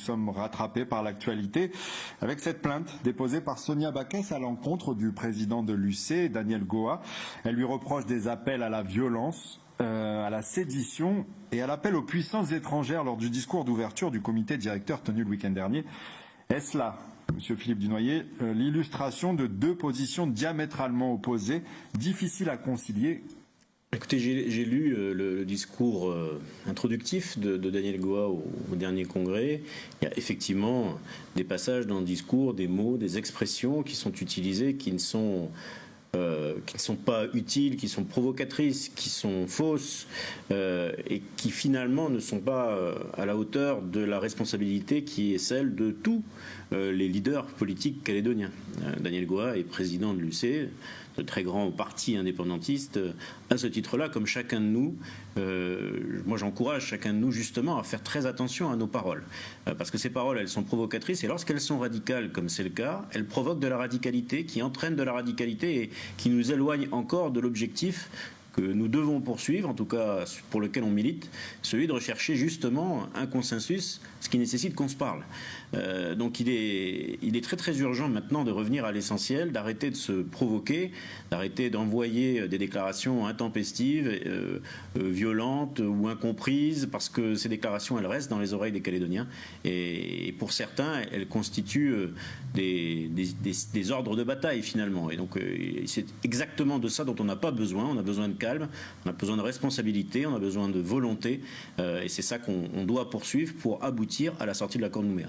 sommes rattrapés par l'actualité avec cette plainte déposée par Sonia Backès à l'encontre du président de l'UC, Daniel Goa. Elle lui reproche des appels à la violence, à la sédition et à l'appel aux puissances étrangères lors du discours d'ouverture du comité directeur tenu le week-end dernier. Est-ce là, Monsieur Philippe Dunoyer, l'illustration de deux positions diamétralement opposées, difficiles à concilier? Écoutez, j'ai lu le discours introductif de Daniel Goa au dernier congrès. Il y a effectivement des passages dans le discours, des mots, des expressions qui sont utilisées, qui ne sont pas utiles, qui sont provocatrices, qui sont fausses et qui finalement ne sont pas à la hauteur de la responsabilité qui est celle de tous les leaders politiques calédoniens. Daniel Goa est président de l'UC, de très grands partis indépendantistes. À ce titre-là, comme chacun de nous, moi j'encourage chacun de nous justement à faire très attention à nos paroles. Parce que ces paroles, elles sont provocatrices et lorsqu'elles sont radicales, comme c'est le cas, elles provoquent de la radicalité, qui entraîne de la radicalité et qui nous éloigne encore de l'objectif que nous devons poursuivre, en tout cas pour lequel on milite, celui de rechercher justement un consensus, ce qui nécessite qu'on se parle. Donc il est très très urgent maintenant de revenir à l'essentiel, d'arrêter de se provoquer, d'arrêter d'envoyer des déclarations intempestives, violentes ou incomprises, parce que ces déclarations, elles restent dans les oreilles des Calédoniens. Et pour certains, elles constituent des ordres de bataille finalement. Et donc c'est exactement de ça dont on n'a pas besoin. On a besoin de calme, on a besoin de responsabilité, on a besoin de volonté. Et c'est ça qu'on doit poursuivre pour aboutir à la sortie de l'accord de Nouméa.